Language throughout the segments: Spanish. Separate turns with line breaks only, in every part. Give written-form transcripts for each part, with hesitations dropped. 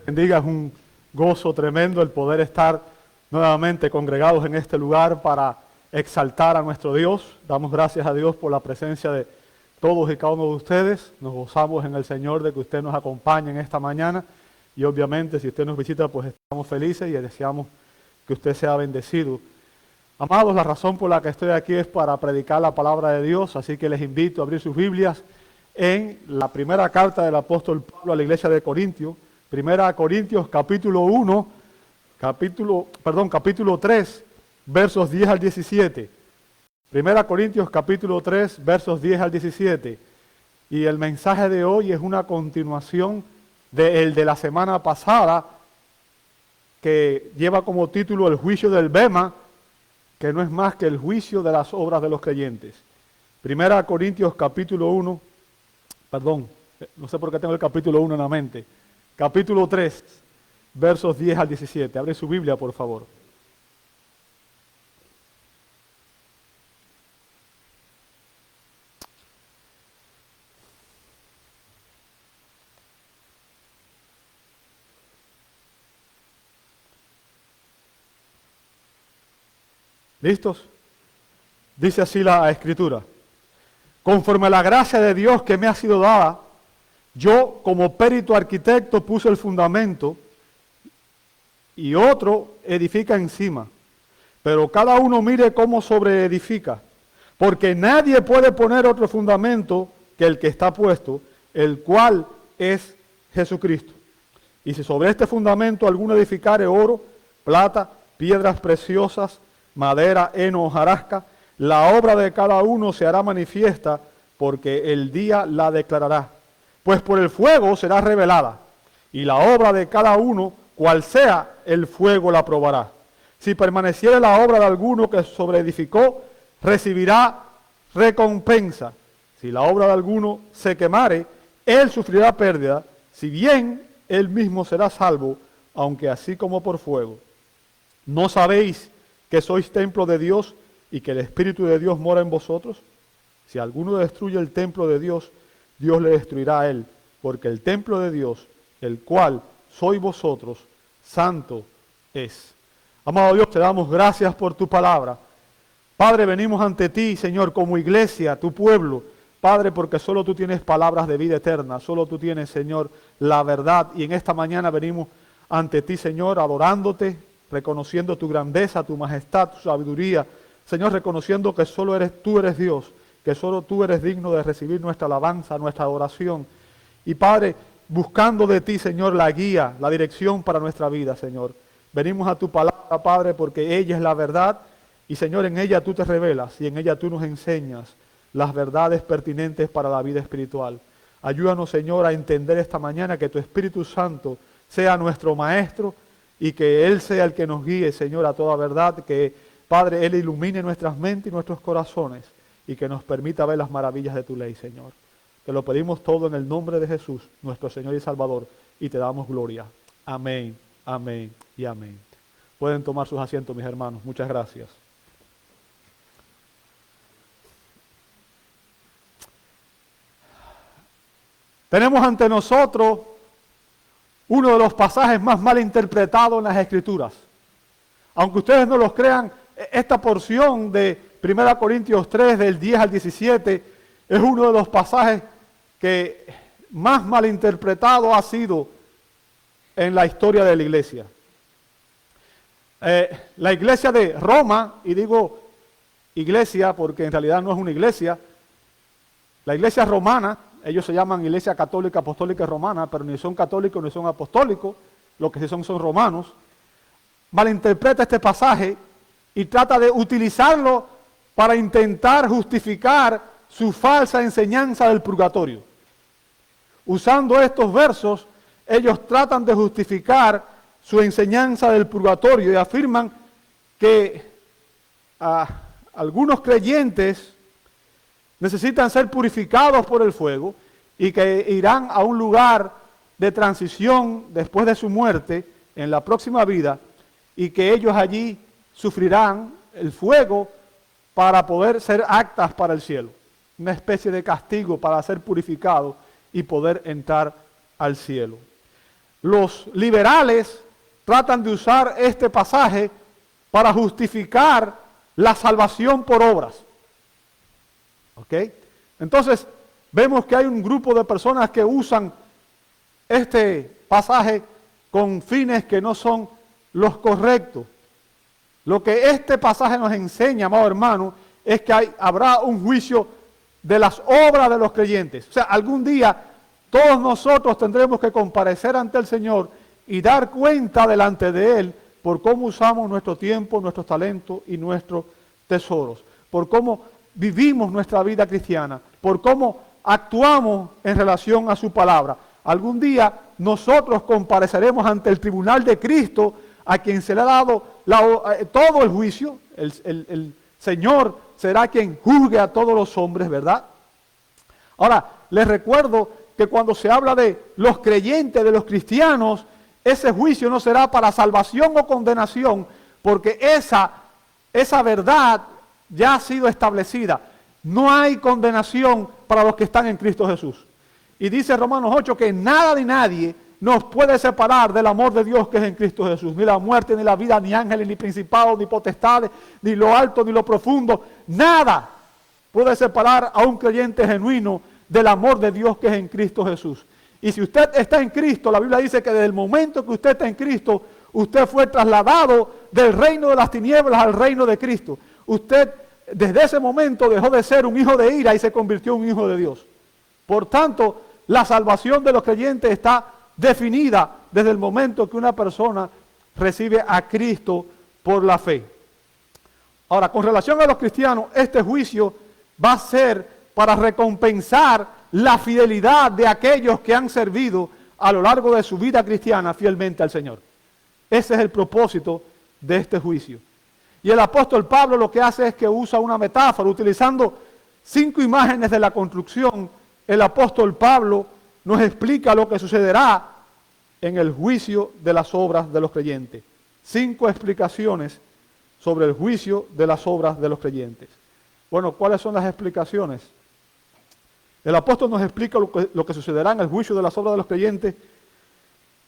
bendiga, es un gozo tremendo el poder estar nuevamente congregados en este lugar para exaltar a nuestro Dios. Damos gracias a Dios por la presencia de todos y cada uno de ustedes. Nos gozamos en el Señor de que usted nos acompañe en esta mañana y obviamente si usted nos visita pues estamos felices y deseamos que usted sea bendecido. Amados, la razón por la que estoy aquí es para predicar la palabra de Dios, así que les invito a abrir sus Biblias en la primera carta del apóstol Pablo a la iglesia de Corintios, primera Corintios capítulo 3, versos 10 al 17. Primera Corintios capítulo 3, versos 10 al 17. Y el mensaje de hoy es una continuación del de la semana pasada, que lleva como título el juicio del Bema, que no es más que el juicio de las obras de los creyentes. Primera Corintios capítulo 1, no sé por qué tengo el capítulo 1 en la mente. Capítulo 3, versos 10 al 17. Abre su Biblia, por favor. ¿Listos? Dice así la Escritura. Conforme a la gracia de Dios que me ha sido dada, yo como perito arquitecto puse el fundamento y otro edifica encima. Pero cada uno mire cómo sobreedifica, porque nadie puede poner otro fundamento que el que está puesto, el cual es Jesucristo. Y si sobre este fundamento alguno edificare oro, plata, piedras preciosas, madera, heno, hojarasca, la obra de cada uno se hará manifiesta, porque el día la declarará. Pues por el fuego será revelada, y la obra de cada uno, cual sea, el fuego la probará. Si permaneciere la obra de alguno que sobreedificó, recibirá recompensa. Si la obra de alguno se quemare, él sufrirá pérdida, si bien él mismo será salvo, aunque así como por fuego. ¿No sabéis que sois templo de Dios y que el Espíritu de Dios mora en vosotros? Si alguno destruye el templo de Dios, Dios le destruirá a él, porque el templo de Dios, el cual sois vosotros, santo es. Amado Dios, te damos gracias por tu palabra. Padre, venimos ante ti, Señor, como iglesia, tu pueblo. Padre, porque solo tú tienes palabras de vida eterna, solo tú tienes, Señor, la verdad. Y en esta mañana venimos ante ti, Señor, adorándote, reconociendo tu grandeza, tu majestad, tu sabiduría. Señor, reconociendo que solo tú eres Dios, que solo tú eres digno de recibir nuestra alabanza, nuestra adoración. Y Padre, buscando de ti, Señor, la guía, la dirección para nuestra vida, Señor. Venimos a tu palabra, Padre, porque ella es la verdad y, Señor, en ella tú te revelas y en ella tú nos enseñas las verdades pertinentes para la vida espiritual. Ayúdanos, Señor, a entender esta mañana que tu Espíritu Santo sea nuestro Maestro y que Él sea el que nos guíe, Señor, a toda verdad, que, Padre, Él ilumine nuestras mentes y nuestros corazones y que nos permita ver las maravillas de tu ley, Señor. Te lo pedimos todo en el nombre de Jesús, nuestro Señor y Salvador, y te damos gloria. Amén, amén y amén. Pueden tomar sus asientos, mis hermanos. Muchas gracias. Tenemos ante nosotros uno de los pasajes más mal interpretados en las Escrituras. Aunque ustedes no los crean, esta porción de 1 Corintios 3, del 10 al 17, es uno de los pasajes que más mal interpretado ha sido en la historia de la iglesia. La iglesia de Roma, y digo iglesia porque en realidad no es una iglesia, la iglesia romana, ellos se llaman Iglesia Católica Apostólica Romana, pero ni son católicos ni son apostólicos, lo que sí son romanos, malinterpreta este pasaje y trata de utilizarlo para intentar justificar su falsa enseñanza del purgatorio. Usando estos versos, ellos tratan de justificar su enseñanza del purgatorio y afirman que algunos creyentes necesitan ser purificados por el fuego y que irán a un lugar de transición después de su muerte en la próxima vida y que ellos allí sufrirán el fuego para poder ser aptas para el cielo. Una especie de castigo para ser purificados y poder entrar al cielo. los liberales tratan de usar este pasaje para justificar la salvación por obras. ¿Ok? Entonces, vemos que hay un grupo de personas que usan este pasaje con fines que no son los correctos. Lo que este pasaje nos enseña, amado hermano, es que habrá un juicio de las obras de los creyentes. O sea, algún día todos nosotros tendremos que comparecer ante el Señor y dar cuenta delante de Él por cómo usamos nuestro tiempo, nuestros talentos y nuestros tesoros, por cómo vivimos nuestra vida cristiana, por cómo actuamos en relación a su palabra. Algún día nosotros compareceremos ante el tribunal de Cristo, a quien se le ha dado todo el juicio. El Señor será quien juzgue a todos los hombres, ¿verdad? Ahora, les recuerdo que cuando se habla de los creyentes, de los cristianos, ese juicio no será para salvación o condenación, porque esa verdad ya ha sido establecida. No hay condenación para los que están en Cristo Jesús. Y dice Romanos 8 que nada ni nadie nos puede separar del amor de Dios que es en Cristo Jesús. Ni la muerte, ni la vida, ni ángeles, ni principados, ni potestades, ni lo alto, ni lo profundo. Nada puede separar a un creyente genuino del amor de Dios que es en Cristo Jesús. Y si usted está en Cristo, la Biblia dice que desde el momento que usted está en Cristo, usted fue trasladado del reino de las tinieblas al reino de Cristo. Usted desde ese momento dejó de ser un hijo de ira y se convirtió en un hijo de Dios. Por tanto, la salvación de los creyentes está definida desde el momento que una persona recibe a Cristo por la fe. Ahora, con relación a los cristianos, este juicio va a ser para recompensar la fidelidad de aquellos que han servido a lo largo de su vida cristiana fielmente al Señor. Ese es el propósito de este juicio. Y el apóstol Pablo lo que hace es que usa una metáfora, utilizando 5 imágenes de la construcción. El apóstol Pablo nos explica lo que sucederá en el juicio de las obras de los creyentes. 5 explicaciones sobre el juicio de las obras de los creyentes. Bueno, ¿cuáles son las explicaciones? El apóstol nos explica lo que sucederá en el juicio de las obras de los creyentes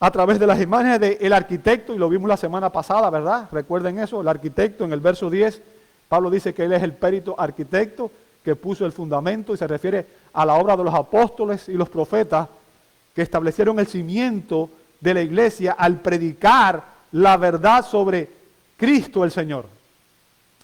a través de las imágenes del arquitecto, y lo vimos la semana pasada, ¿verdad? Recuerden eso, el arquitecto en el verso 10, Pablo dice que él es el perito arquitecto que puso el fundamento, y se refiere a la obra de los apóstoles y los profetas que establecieron el cimiento de la iglesia al predicar la verdad sobre Cristo el Señor.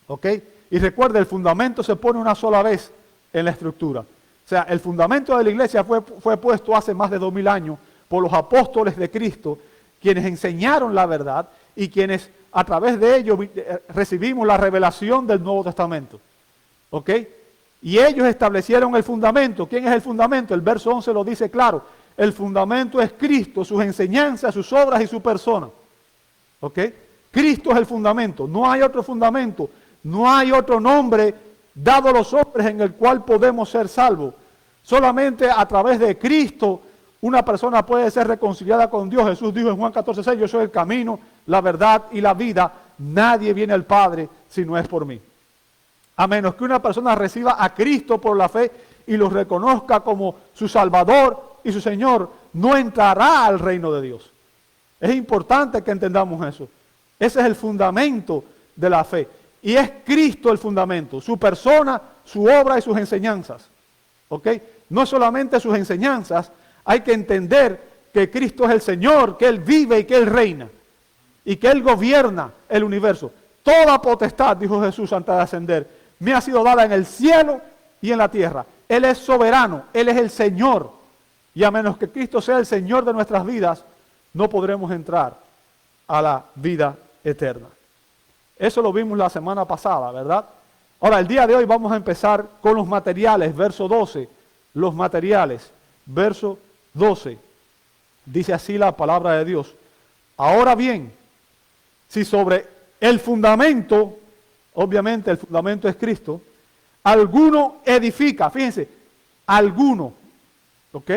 ¿Ok? Y recuerde, el fundamento se pone una sola vez en la estructura. O sea, el fundamento de la iglesia fue puesto hace más de 2000 años por los apóstoles de Cristo, quienes enseñaron la verdad y quienes a través de ellos recibimos la revelación del Nuevo Testamento. ¿Ok? Y ellos establecieron el fundamento. ¿Quién es el fundamento? El verso 11 lo dice claro. El fundamento es Cristo, sus enseñanzas, sus obras y su persona. ¿Ok? Cristo es el fundamento. No hay otro fundamento. No hay otro nombre dado a los hombres en el cual podemos ser salvos. Solamente a través de Cristo una persona puede ser reconciliada con Dios. Jesús dijo en Juan 14:6, yo soy el camino, la verdad y la vida. Nadie viene al Padre si no es por mí. A menos que una persona reciba a Cristo por la fe y lo reconozca como su Salvador y su Señor, no entrará al reino de Dios. Es importante que entendamos eso. Ese es el fundamento de la fe. Y es Cristo el fundamento, su persona, su obra y sus enseñanzas. ¿Ok? No solamente sus enseñanzas, hay que entender que Cristo es el Señor, que Él vive y que Él reina. Y que Él gobierna el universo. Toda potestad, dijo Jesús antes de ascender, me ha sido dada en el cielo y en la tierra. Él es soberano, Él es el Señor. Y a menos que Cristo sea el Señor de nuestras vidas, no podremos entrar a la vida eterna. Eso lo vimos la semana pasada, ¿verdad? Ahora, el día de hoy vamos a empezar con los materiales, verso 12. Los materiales, verso 12. Dice así la palabra de Dios. Ahora bien, si sobre el fundamento, obviamente el fundamento es Cristo, alguno edifica, fíjense, alguno, ¿ok?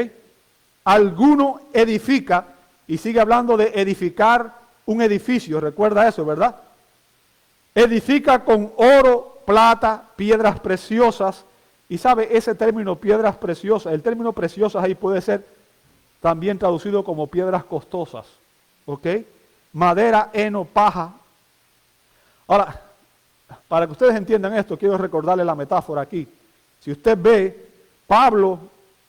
Alguno edifica, y sigue hablando de edificar un edificio, recuerda eso, ¿verdad? Edifica con oro, plata, piedras preciosas, y sabe ese término piedras preciosas, el término preciosas ahí puede ser también traducido como piedras costosas, ¿ok? Madera, heno, paja. Ahora, para que ustedes entiendan esto, quiero recordarles la metáfora aquí. Si usted ve, Pablo,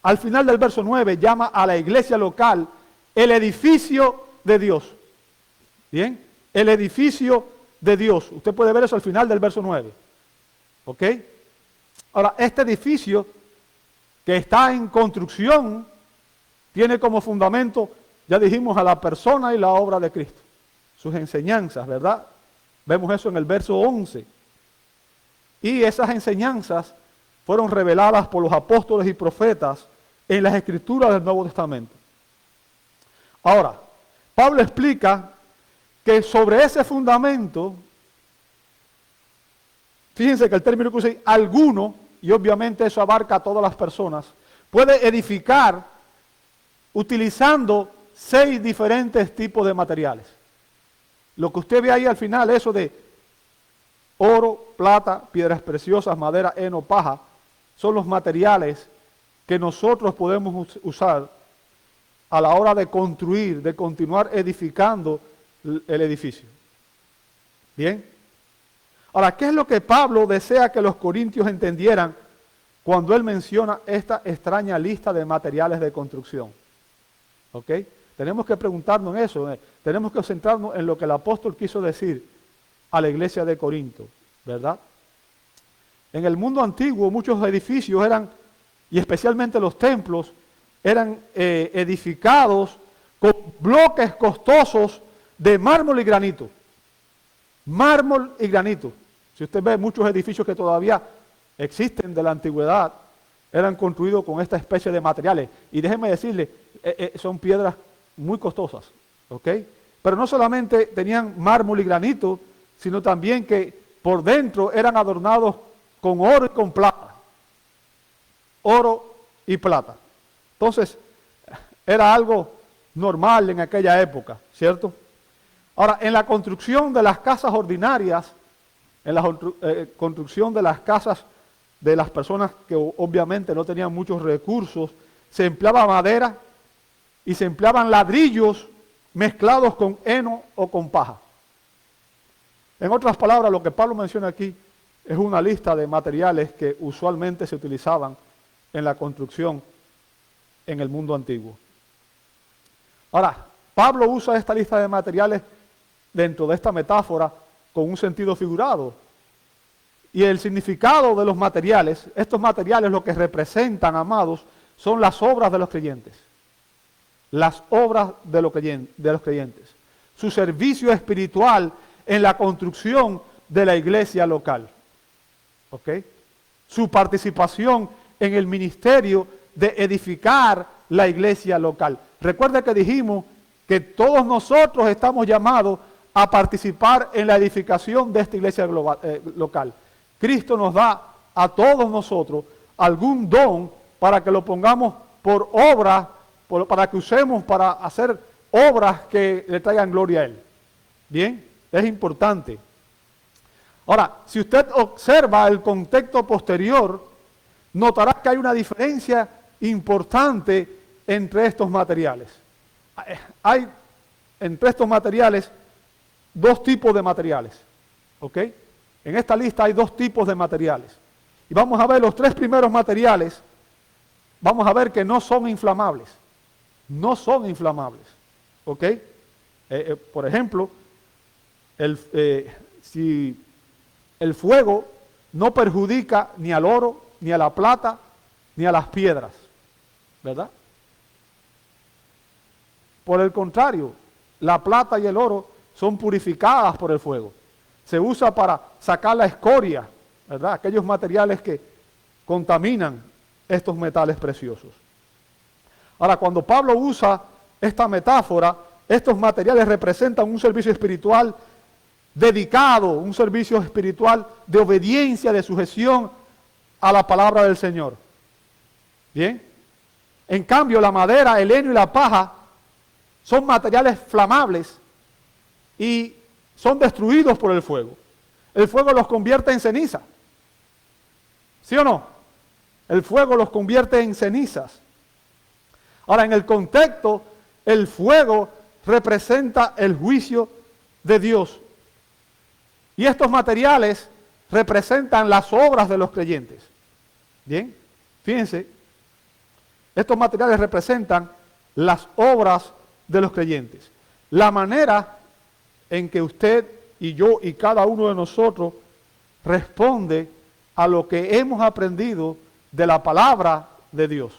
al final del verso 9, llama a la iglesia local el edificio de Dios. ¿Bien? El edificio de Dios. Usted puede ver eso al final del verso 9. ¿Ok? Ahora, este edificio que está en construcción tiene como fundamento, ya dijimos, a la persona y la obra de Cristo. Sus enseñanzas, ¿verdad? Vemos eso en el verso 11. Y esas enseñanzas fueron reveladas por los apóstoles y profetas en las escrituras del Nuevo Testamento. Ahora, Pablo explica que sobre ese fundamento, fíjense que el término que usa alguno, y obviamente eso abarca a todas las personas, puede edificar utilizando 6 diferentes tipos de materiales. Lo que usted ve ahí al final, eso de oro, plata, piedras preciosas, madera, heno, paja, son los materiales que nosotros podemos usar a la hora de construir, de continuar edificando el edificio. ¿Bien? Ahora, ¿qué es lo que Pablo desea que los corintios entendieran cuando él menciona esta extraña lista de materiales de construcción? ¿Ok? Tenemos que preguntarnos en eso, tenemos que centrarnos en lo que el apóstol quiso decir a la iglesia de Corinto, ¿verdad? En el mundo antiguo muchos edificios eran, y especialmente los templos, eran edificados con bloques costosos de mármol y granito. Mármol y granito. Si usted ve muchos edificios que todavía existen de la antigüedad, eran construidos con esta especie de materiales. Y déjenme decirle, son piedras muy costosas, ¿ok? Pero no solamente tenían mármol y granito, sino también que por dentro eran adornados con oro y con plata. Oro y plata. Entonces, era algo normal en aquella época, ¿cierto? Ahora, en la construcción de las casas ordinarias, en la construcción de las casas de las personas que obviamente no tenían muchos recursos, se empleaba madera y se empleaban ladrillos mezclados con heno o con paja. En otras palabras, lo que Pablo menciona aquí es una lista de materiales que usualmente se utilizaban en la construcción en el mundo antiguo. Ahora, Pablo usa esta lista de materiales dentro de esta metáfora con un sentido figurado. Y el significado de los materiales, estos materiales lo que representan, amados, son las obras de los creyentes. Las obras de los creyentes. Su servicio espiritual en la construcción de la iglesia local. ¿Ok? Su participación en el ministerio de edificar la iglesia local. Recuerde que dijimos que todos nosotros estamos llamados a participar en la edificación de esta iglesia local. Cristo nos da a todos nosotros algún don para que lo pongamos por obra, para que usemos para hacer obras que le traigan gloria a Él. Bien, es importante. Ahora, si usted observa el contexto posterior, notará que hay una diferencia importante entre estos materiales. Hay entre estos materiales 2 tipos de materiales, ¿ok? En esta lista hay 2 tipos de materiales. Y vamos a ver los 3 primeros materiales, vamos a ver que no son inflamables. No son inflamables, ¿ok? Por ejemplo, si el fuego no perjudica ni al oro, ni a la plata, ni a las piedras, ¿verdad? Por el contrario, la plata y el oro son purificadas por el fuego. Se usa para sacar la escoria, ¿verdad? Aquellos materiales que contaminan estos metales preciosos. Ahora, cuando Pablo usa esta metáfora, estos materiales representan un servicio espiritual dedicado, un servicio espiritual de obediencia, de sujeción a la palabra del Señor. ¿Bien? En cambio, la madera, el heno y la paja son materiales flamables y son destruidos por el fuego. El fuego los convierte en ceniza. ¿Sí o no? El fuego los convierte en cenizas. Ahora, en el contexto, el fuego representa el juicio de Dios. Y estos materiales representan las obras de los creyentes. Bien, fíjense, estos materiales representan las obras de los creyentes. La manera en que usted y yo y cada uno de nosotros responde a lo que hemos aprendido de la palabra de Dios.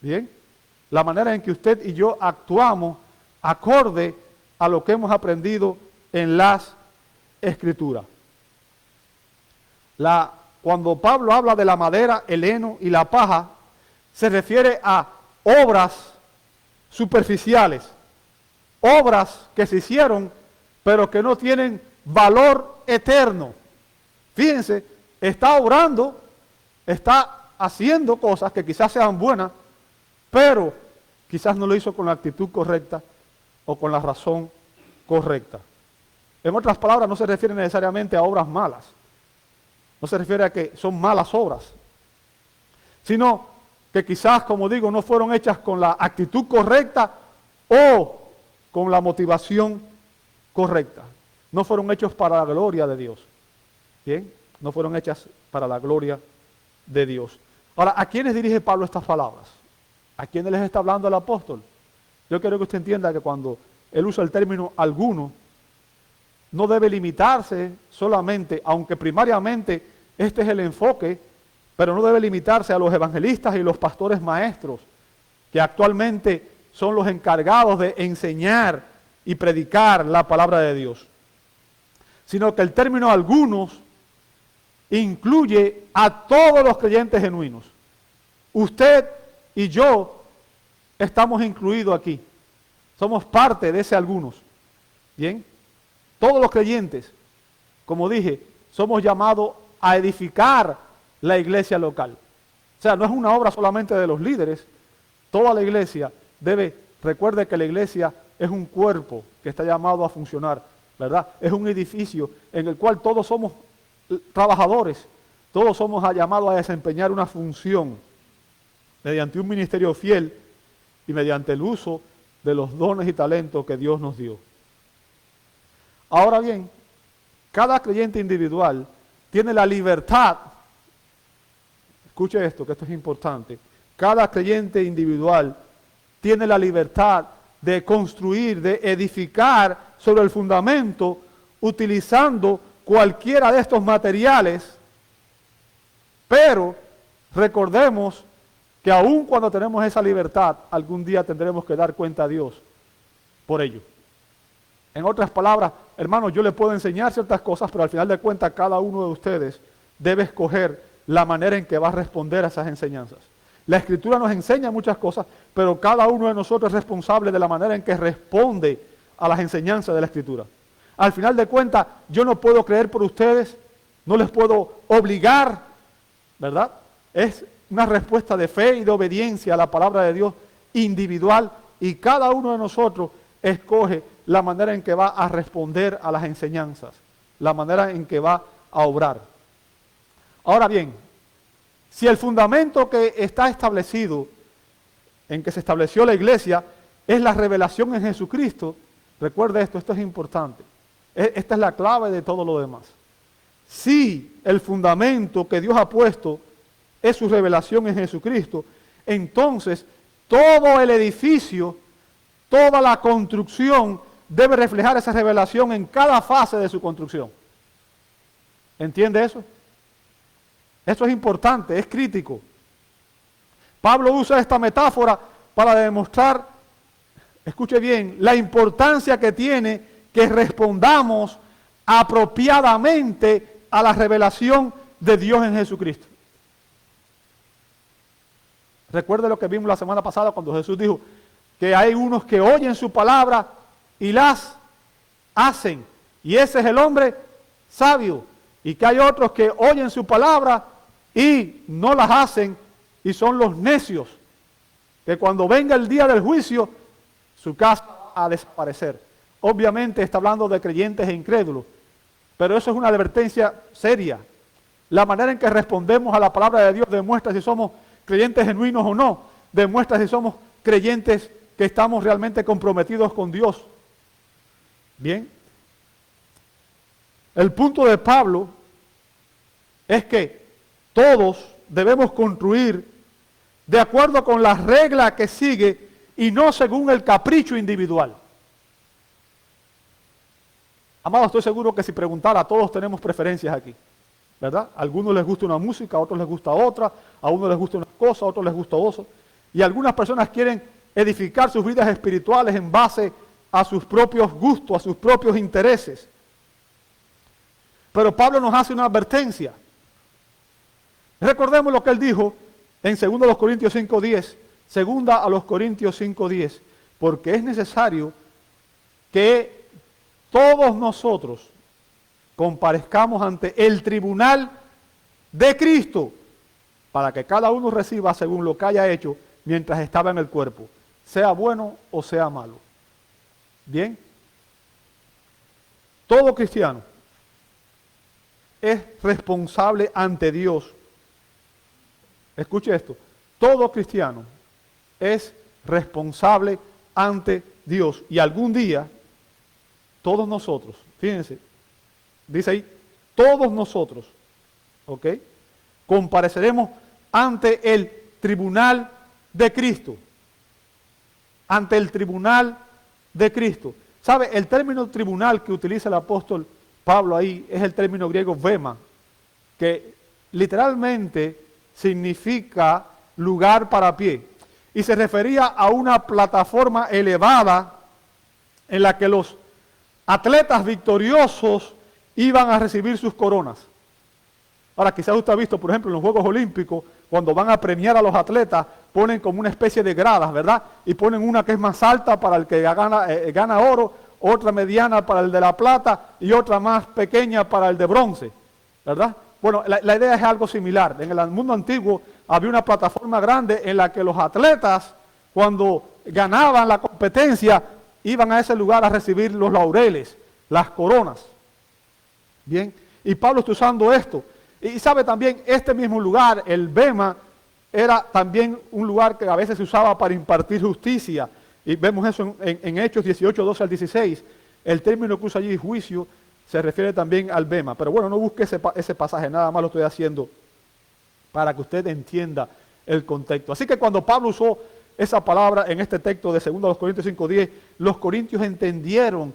Bien, la manera en que usted y yo actuamos acorde a lo que hemos aprendido en las Escrituras. Cuando Pablo habla de la madera, el heno y la paja, se refiere a obras superficiales, obras que se hicieron pero que no tienen valor eterno. Fíjense, está obrando, está haciendo cosas que quizás sean buenas, pero quizás no lo hizo con la actitud correcta o con la razón correcta. En otras palabras, no se refiere necesariamente a obras malas, no se refiere a que son malas obras, sino que quizás, como digo, no fueron hechas con la actitud correcta o con la motivación correcta. No fueron hechos para la gloria de Dios. Bien, no fueron hechas para la gloria de Dios. Ahora, ¿a quiénes dirige Pablo estas palabras? ¿A quiénes les está hablando el apóstol? Yo quiero que usted entienda que cuando él usa el término alguno, no debe limitarse solamente, aunque primariamente este es el enfoque, pero no debe limitarse a los evangelistas y los pastores maestros, que actualmente son los encargados de enseñar y predicar la palabra de Dios, sino que el término algunos incluye a todos los creyentes genuinos. Usted y yo estamos incluidos aquí, somos parte de ese algunos. Bien, todos los creyentes, como dije, somos llamados a edificar la iglesia local. O sea, no es una obra solamente de los líderes, toda la iglesia recuerde que la iglesia es un cuerpo que está llamado a funcionar, ¿verdad? Es un edificio en el cual todos somos trabajadores, todos somos llamados a desempeñar una función mediante un ministerio fiel y mediante el uso de los dones y talentos que Dios nos dio. Ahora bien, cada creyente individual tiene la libertad, escuche esto, que esto es importante, cada creyente individual tiene la libertad de construir, de edificar sobre el fundamento, utilizando cualquiera de estos materiales, pero recordemos que aun cuando tenemos esa libertad, algún día tendremos que dar cuenta a Dios por ello. En otras palabras, hermanos, yo les puedo enseñar ciertas cosas, pero al final de cuentas cada uno de ustedes debe escoger la manera en que va a responder a esas enseñanzas. La Escritura nos enseña muchas cosas, pero cada uno de nosotros es responsable de la manera en que responde a las enseñanzas de la Escritura. Al final de cuentas, yo no puedo creer por ustedes, no les puedo obligar, ¿verdad? Es una respuesta de fe y de obediencia a la palabra de Dios individual, y cada uno de nosotros escoge la manera en que va a responder a las enseñanzas, la manera en que va a obrar. Ahora bien, si el fundamento que está establecido, en que se estableció la iglesia, es la revelación en Jesucristo, recuerde esto es importante. Esta es la clave de todo lo demás. Si el fundamento que Dios ha puesto es su revelación en Jesucristo, entonces todo el edificio, toda la construcción debe reflejar esa revelación en cada fase de su construcción. ¿Entiende eso? Esto es importante, es crítico. Pablo usa esta metáfora para demostrar, escuche bien, la importancia que tiene que respondamos apropiadamente a la revelación de Dios en Jesucristo. Recuerde lo que vimos la semana pasada cuando Jesús dijo que hay unos que oyen su palabra y las hacen, y ese es el hombre sabio, y que hay otros que oyen su palabra y no las hacen, y son los necios, que cuando venga el día del juicio, su casa va a desaparecer. Obviamente está hablando de creyentes e incrédulos, pero eso es una advertencia seria. La manera en que respondemos a la palabra de Dios demuestra si somos creyentes genuinos o no. demuestra si somos creyentes que estamos realmente comprometidos con Dios. Bien. El punto de Pablo es que todos debemos construir de acuerdo con las reglas que sigue y no según el capricho individual. Amados, estoy seguro que si preguntara, todos tenemos preferencias aquí, ¿verdad? A algunos les gusta una música, a otros les gusta otra, a unos les gusta una cosa, a otros les gusta otra. Y algunas personas quieren edificar sus vidas espirituales en base a sus propios gustos, a sus propios intereses. Pero Pablo nos hace una advertencia. Recordemos lo que él dijo en 2 Corintios 5:10, 2 Corintios 5:10, porque es necesario que todos nosotros comparezcamos ante el tribunal de Cristo, para que cada uno reciba según lo que haya hecho mientras estaba en el cuerpo, sea bueno o sea malo. Bien, todo cristiano es responsable ante Dios. Escuche esto, todo cristiano es responsable ante Dios y algún día todos nosotros, fíjense, dice ahí, todos nosotros, ¿ok? Compareceremos ante el tribunal de Cristo. Ante el tribunal de Cristo. ¿Sabe? El término tribunal que utiliza el apóstol Pablo ahí es el término griego bema, que literalmente significa lugar para pie. Y se refería a una plataforma elevada en la que los atletas victoriosos iban a recibir sus coronas. Ahora, quizás usted ha visto, por ejemplo, en los Juegos Olímpicos, cuando van a premiar a los atletas, ponen como una especie de gradas, ¿verdad? Y ponen una que es más alta para el que gana oro, otra mediana para el de la plata y otra más pequeña para el de bronce, ¿verdad? Bueno, la idea es algo similar. En el mundo antiguo había una plataforma grande en la que los atletas, cuando ganaban la competencia, iban a ese lugar a recibir los laureles, las coronas. Bien, y Pablo está usando esto. Y sabe también, este mismo lugar, el bema, era también un lugar que a veces se usaba para impartir justicia. Y vemos eso en Hechos 18, 12 al 16. El término que usa allí, juicio, se refiere también al bema. Pero bueno, no busque ese pasaje, nada más lo estoy haciendo para que usted entienda el contexto. Así que cuando Pablo usó esa palabra en este texto de 2 Corintios 5:10, los corintios entendieron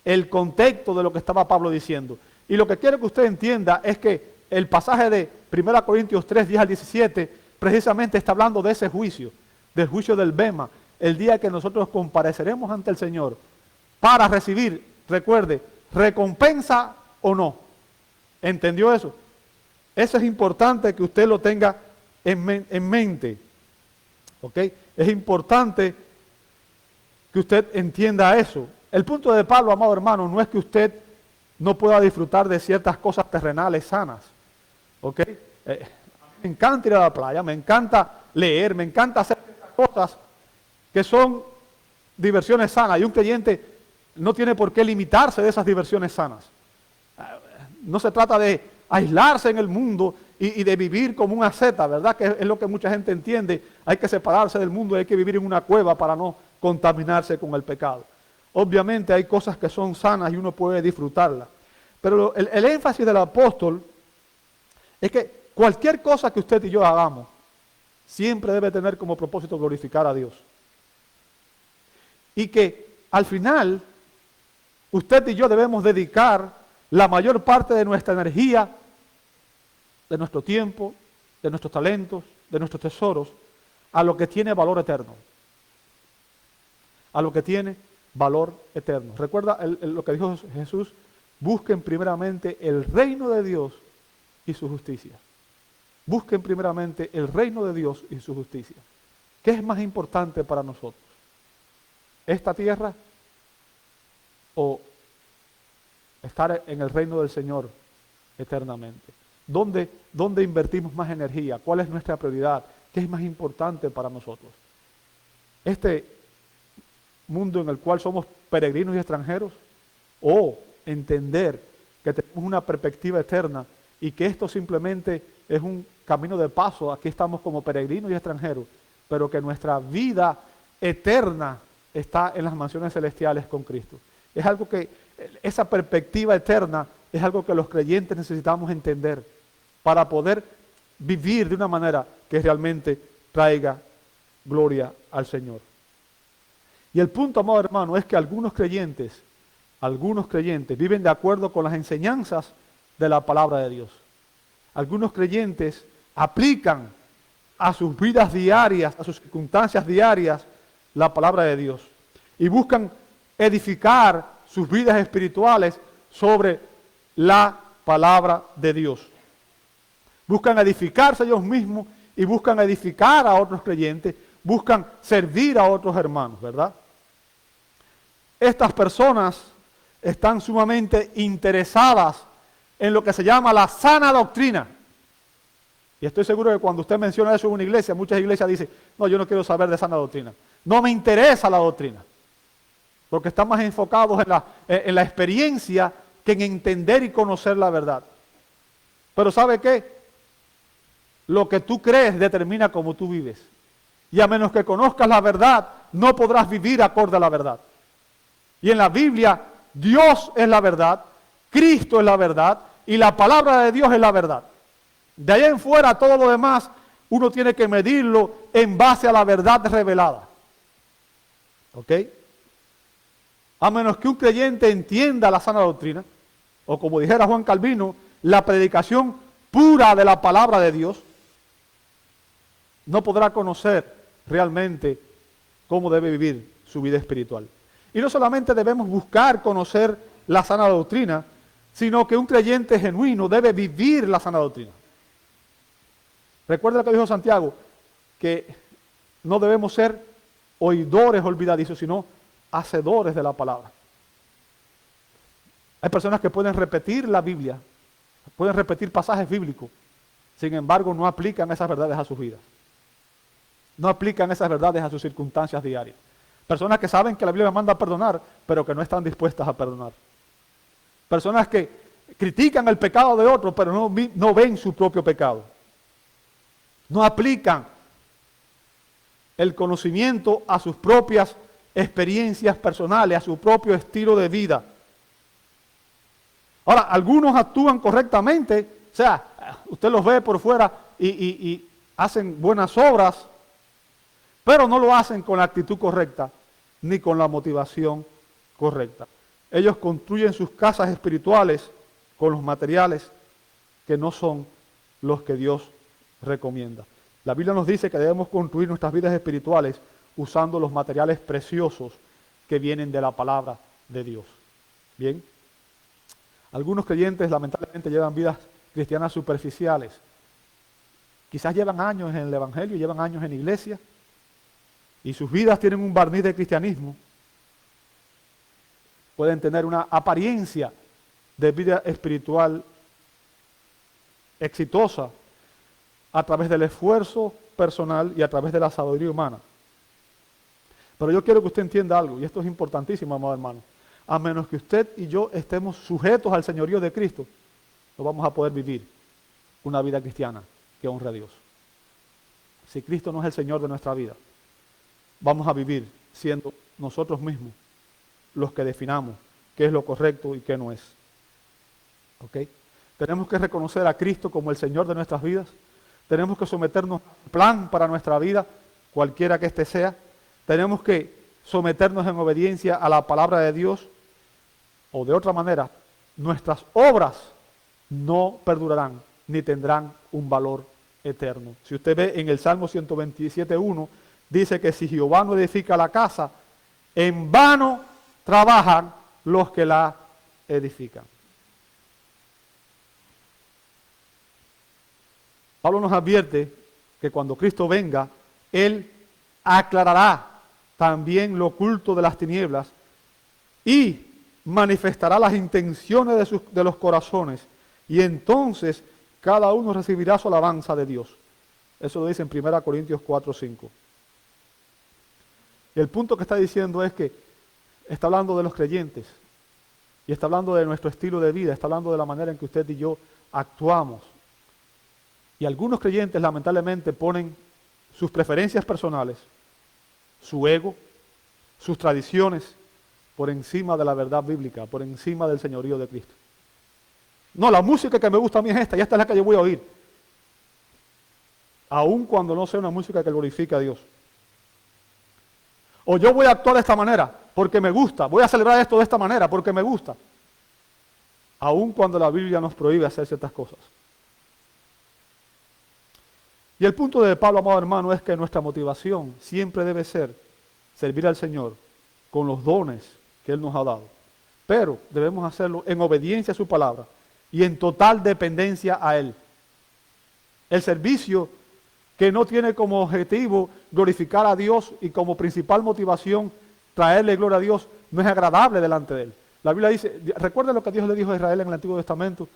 el contexto de lo que estaba Pablo diciendo. Y lo que quiero que usted entienda es que el pasaje de 1 Corintios 3, 10 al 17, precisamente está hablando de ese juicio, del juicio del bema, el día que nosotros compareceremos ante el Señor para recibir, recuerde, recompensa o no. ¿Entendió eso? Eso es importante que usted lo tenga en mente. ¿Ok? Es importante que usted entienda eso. El punto de Pablo, amado hermano, no es que usted no pueda disfrutar de ciertas cosas terrenales sanas. ¿Ok? Me encanta ir a la playa, me encanta leer, me encanta hacer cosas que son diversiones sanas. Y un creyente no tiene por qué limitarse de esas diversiones sanas. No se trata de aislarse en el mundo y de vivir como una asceta, ¿verdad? Que es lo que mucha gente entiende. Hay que separarse del mundo, hay que vivir en una cueva para no contaminarse con el pecado. Obviamente hay cosas que son sanas y uno puede disfrutarlas. Pero el énfasis del apóstol es que cualquier cosa que usted y yo hagamos siempre debe tener como propósito glorificar a Dios. Y que al final usted y yo debemos dedicar la mayor parte de nuestra energía, de nuestro tiempo, de nuestros talentos, de nuestros tesoros, a lo que tiene valor eterno. A lo que tiene valor eterno. Recuerda lo que dijo Jesús: busquen primeramente el reino de Dios y su justicia. Busquen primeramente el reino de Dios y su justicia. ¿Qué es más importante para nosotros? ¿Esta tierra o estar en el reino del Señor eternamente? ¿Dónde invertimos más energía? ¿Cuál es nuestra prioridad? ¿Qué es más importante para nosotros? Este mundo en el cual somos peregrinos y extranjeros, o entender que tenemos una perspectiva eterna y que esto simplemente es un camino de paso. Aquí estamos como peregrinos y extranjeros pero que nuestra vida eterna está en las mansiones celestiales con Cristo. Es algo que, esa perspectiva eterna es algo que los creyentes necesitamos entender para poder vivir de una manera que realmente traiga gloria al Señor. Y el punto, amado hermano, es que algunos creyentes viven de acuerdo con las enseñanzas de la palabra de Dios. Algunos creyentes aplican a sus vidas diarias, a sus circunstancias diarias, la palabra de Dios. Y buscan edificar sus vidas espirituales sobre la palabra de Dios. Buscan edificarse ellos mismos y buscan edificar a otros creyentes, buscan servir a otros hermanos, ¿verdad? Estas personas están sumamente interesadas en lo que se llama la sana doctrina. Y estoy seguro que cuando usted menciona eso en una iglesia, muchas iglesias dicen, no, yo no quiero saber de sana doctrina. No me interesa la doctrina. Porque están más enfocados en la experiencia que en entender y conocer la verdad. Pero ¿sabe qué? Lo que tú crees determina cómo tú vives. Y a menos que conozcas la verdad, no podrás vivir acorde a la verdad. Y en la Biblia, Dios es la verdad, Cristo es la verdad, y la palabra de Dios es la verdad. De ahí en fuera, todo lo demás, uno tiene que medirlo en base a la verdad revelada. ¿Ok? A menos que un creyente entienda la sana doctrina, o como dijera Juan Calvino, la predicación pura de la palabra de Dios, no podrá conocer realmente cómo debe vivir su vida espiritual. Y no solamente debemos buscar conocer la sana doctrina, sino que un creyente genuino debe vivir la sana doctrina. Recuerda lo que dijo Santiago, que no debemos ser oidores olvidadizos, sino hacedores de la palabra. Hay personas que pueden repetir la Biblia, pueden repetir pasajes bíblicos, sin embargo no aplican esas verdades a sus vidas. No aplican esas verdades a sus circunstancias diarias. Personas que saben que la Biblia manda a perdonar, pero que no están dispuestas a perdonar. Personas que critican el pecado de otros, pero no ven su propio pecado. No aplican el conocimiento a sus propias experiencias personales, a su propio estilo de vida. Ahora, algunos actúan correctamente, o sea, usted los ve por fuera y hacen buenas obras, pero no lo hacen con la actitud correcta, ni con la motivación correcta. Ellos construyen sus casas espirituales con los materiales que no son los que Dios recomienda. La Biblia nos dice que debemos construir nuestras vidas espirituales usando los materiales preciosos que vienen de la palabra de Dios. Bien, algunos creyentes lamentablemente llevan vidas cristianas superficiales. Quizás llevan años en el Evangelio, llevan años en la iglesia, y sus vidas tienen un barniz de cristianismo. Pueden tener una apariencia de vida espiritual exitosa a través del esfuerzo personal y a través de la sabiduría humana. Pero yo quiero que usted entienda algo, y esto es importantísimo, amado hermano. A menos que usted y yo estemos sujetos al señorío de Cristo, no vamos a poder vivir una vida cristiana que honre a Dios. Si Cristo no es el Señor de nuestra vida, vamos a vivir siendo nosotros mismos los que definamos qué es lo correcto y qué no es. ¿Ok? Tenemos que reconocer a Cristo como el Señor de nuestras vidas. Tenemos que someternos a un plan para nuestra vida, cualquiera que éste sea. Tenemos que someternos en obediencia a la palabra de Dios, o de otra manera, nuestras obras no perdurarán ni tendrán un valor eterno. Si usted ve en el Salmo 127:1, dice que si Jehová no edifica la casa, en vano trabajan los que la edifican. Pablo nos advierte que cuando Cristo venga, Él aclarará también lo oculto de las tinieblas y manifestará las intenciones de los corazones, y entonces cada uno recibirá su alabanza de Dios. Eso lo dice en 1 Corintios 4:5. Y el punto que está diciendo es que está hablando de los creyentes, y está hablando de nuestro estilo de vida, está hablando de la manera en que usted y yo actuamos. Y algunos creyentes lamentablemente ponen sus preferencias personales, su ego, sus tradiciones, por encima de la verdad bíblica, por encima del señorío de Cristo. No, la música que me gusta a mí es esta, y esta es la que yo voy a oír. Aun cuando no sea una música que glorifique a Dios. O yo voy a actuar de esta manera, porque me gusta. Voy a celebrar esto de esta manera, porque me gusta. Aun cuando la Biblia nos prohíbe hacer ciertas cosas. Y el punto de Pablo, amado hermano, es que nuestra motivación siempre debe ser servir al Señor con los dones que Él nos ha dado. Pero debemos hacerlo en obediencia a su palabra y en total dependencia a Él. El servicio que no tiene como objetivo glorificar a Dios y como principal motivación traerle gloria a Dios, no es agradable delante de Él. La Biblia dice, recuerden lo que Dios le dijo a Israel en el Antiguo Testamento,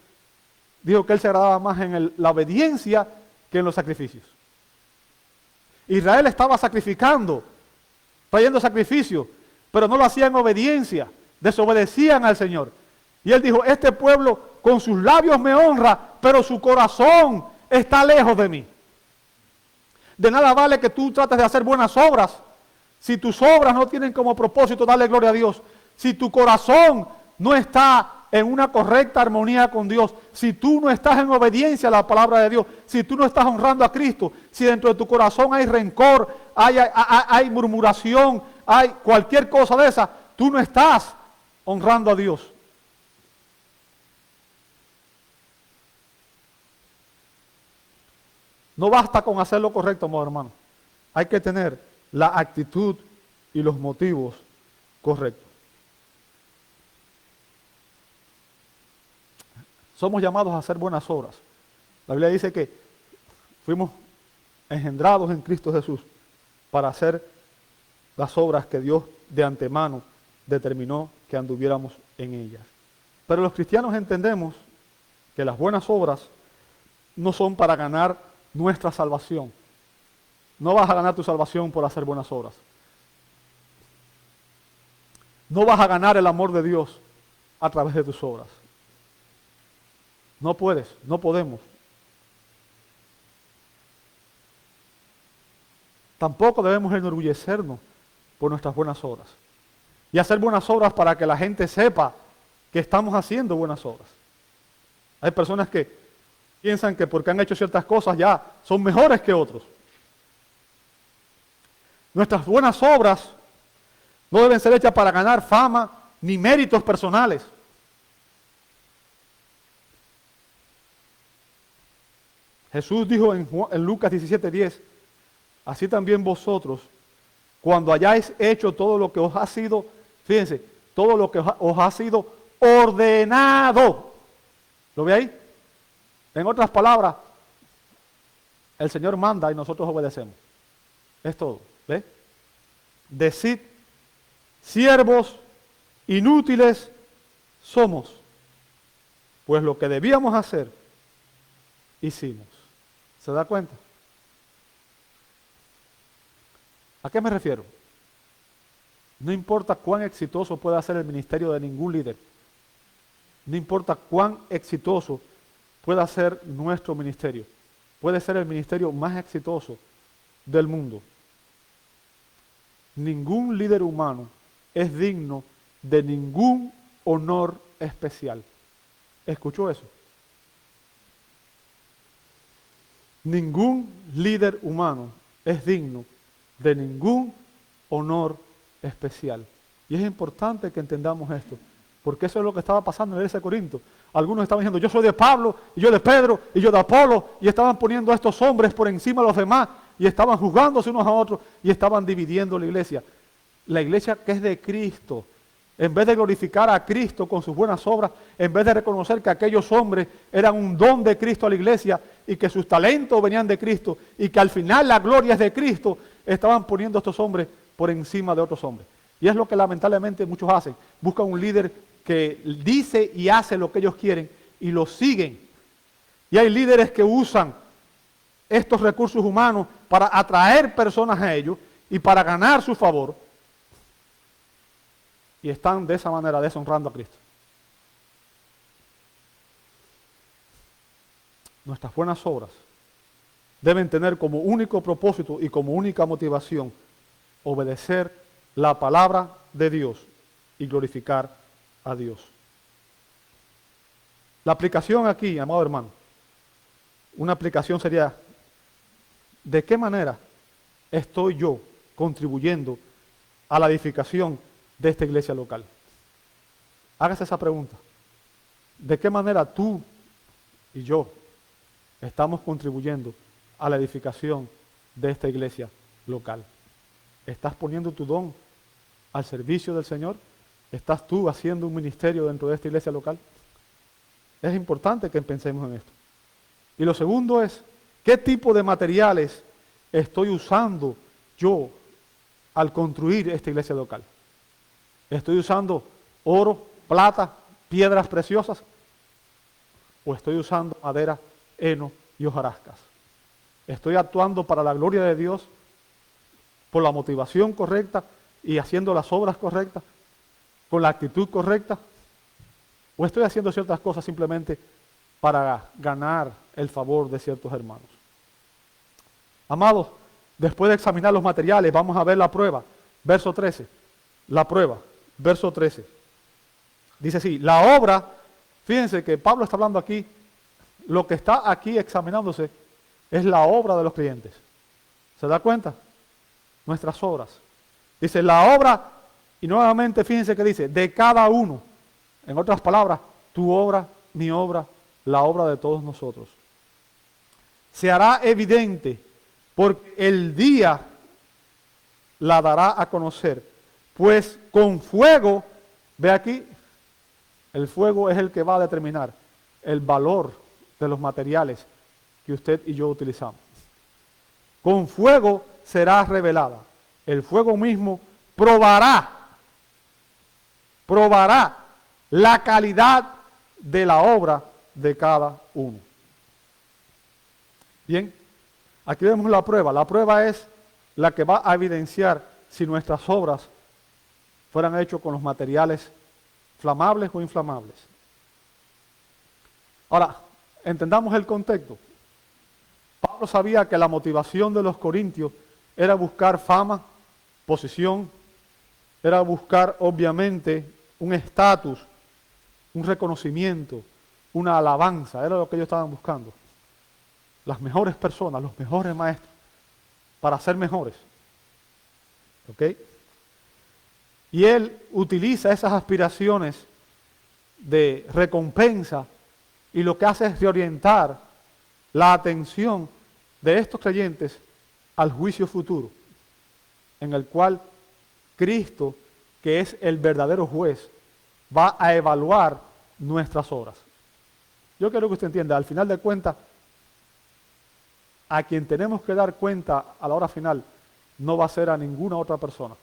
dijo que Él se agradaba más en la obediencia que en los sacrificios. Israel estaba sacrificando, trayendo sacrificios, pero no lo hacía en obediencia, desobedecían al Señor. Y Él dijo, este pueblo con sus labios me honra, pero su corazón está lejos de mí. De nada vale que tú trates de hacer buenas obras, si tus obras no tienen como propósito darle gloria a Dios, si tu corazón no está en una correcta armonía con Dios, si tú no estás en obediencia a la palabra de Dios, si tú no estás honrando a Cristo, si dentro de tu corazón hay rencor, hay murmuración, hay cualquier cosa de esa, tú no estás honrando a Dios. No basta con hacer lo correcto, amado hermano. Hay que tener la actitud y los motivos correctos. Somos llamados a hacer buenas obras. La Biblia dice que fuimos engendrados en Cristo Jesús para hacer las obras que Dios de antemano determinó que anduviéramos en ellas. Pero los cristianos entendemos que las buenas obras no son para ganar nuestra salvación. No vas a ganar tu salvación por hacer buenas obras. No vas a ganar el amor de Dios a través de tus obras. No puedes, no podemos. Tampoco debemos enorgullecernos por nuestras buenas obras. Y hacer buenas obras para que la gente sepa que estamos haciendo buenas obras. Hay personas que piensan que porque han hecho ciertas cosas ya son mejores que otros. Nuestras buenas obras no deben ser hechas para ganar fama ni méritos personales. Jesús dijo en Lucas 17:10, así también vosotros, cuando hayáis hecho todo lo que os ha sido, fíjense, todo lo que os ha sido ordenado. ¿Lo ve ahí? En otras palabras, el Señor manda y nosotros obedecemos. Es todo, ¿ve? Decid, siervos inútiles somos, pues lo que debíamos hacer, hicimos. ¿Se da cuenta? ¿A qué me refiero? No importa cuán exitoso pueda ser el ministerio de ningún líder. No importa cuán exitoso pueda ser nuestro ministerio. Puede ser el ministerio más exitoso del mundo. Ningún líder humano es digno de ningún honor especial. ¿Escuchó eso? Ningún líder humano es digno de ningún honor especial. Y es importante que entendamos esto, porque eso es lo que estaba pasando en la iglesia de Corinto. Algunos estaban diciendo, yo soy de Pablo, y yo de Pedro, y yo de Apolo, y estaban poniendo a estos hombres por encima de los demás, y estaban juzgándose unos a otros, y estaban dividiendo la iglesia. La iglesia que es de Cristo, en vez de glorificar a Cristo con sus buenas obras, en vez de reconocer que aquellos hombres eran un don de Cristo a la iglesia, y que sus talentos venían de Cristo, y que al final la gloria es de Cristo, estaban poniendo a estos hombres por encima de otros hombres. Y es lo que lamentablemente muchos hacen. Buscan un líder que dice y hace lo que ellos quieren y lo siguen. Y hay líderes que usan estos recursos humanos para atraer personas a ellos y para ganar su favor. Y están de esa manera deshonrando a Cristo. Nuestras buenas obras deben tener como único propósito y como única motivación obedecer la palabra de Dios y glorificar a Dios. La aplicación aquí, amado hermano, una aplicación sería, ¿de qué manera estoy yo contribuyendo a la edificación de esta iglesia local? Hágase esa pregunta. ¿De qué manera tú y yo estamos contribuyendo a la edificación de esta iglesia local? ¿Estás poniendo tu don al servicio del Señor? ¿Estás tú haciendo un ministerio dentro de esta iglesia local? Es importante que pensemos en esto. Y lo segundo es, ¿qué tipo de materiales estoy usando yo al construir esta iglesia local? ¿Estoy usando oro, plata, piedras preciosas? ¿O estoy usando madera, heno y hojarascas? ¿Estoy actuando para la gloria de Dios por la motivación correcta y haciendo las obras correctas, con la actitud correcta? ¿O estoy haciendo ciertas cosas simplemente para ganar el favor de ciertos hermanos? Amados, después de examinar los materiales, vamos a ver la prueba. Verso 13. La prueba. Verso 13. Dice así, la obra, fíjense que Pablo está hablando aquí, lo que está aquí examinándose es la obra de los creyentes. ¿Se da cuenta? Nuestras obras. Dice, la obra, y nuevamente fíjense que dice, de cada uno. En otras palabras, tu obra, mi obra, la obra de todos nosotros. Se hará evidente porque el día la dará a conocer. Pues con fuego, ve aquí, el fuego es el que va a determinar el valor de los materiales que usted y yo utilizamos. Con fuego será revelada. El fuego mismo probará la calidad de la obra de cada uno. Bien, aquí vemos la prueba. La prueba es la que va a evidenciar si nuestras obras fueran hechas con los materiales flamables o inflamables. Ahora, entendamos el contexto. Pablo sabía que la motivación de los corintios era buscar fama, posición, era buscar obviamente un estatus, un reconocimiento, una alabanza, era lo que ellos estaban buscando. Las mejores personas, los mejores maestros, para ser mejores. ¿Ok? Y él utiliza esas aspiraciones de recompensa y lo que hace es reorientar la atención de estos creyentes al juicio futuro, en el cual Cristo, que es el verdadero juez, va a evaluar nuestras obras. Yo quiero que usted entienda, al final de cuentas, a quien tenemos que dar cuenta a la hora final no va a ser a ninguna otra persona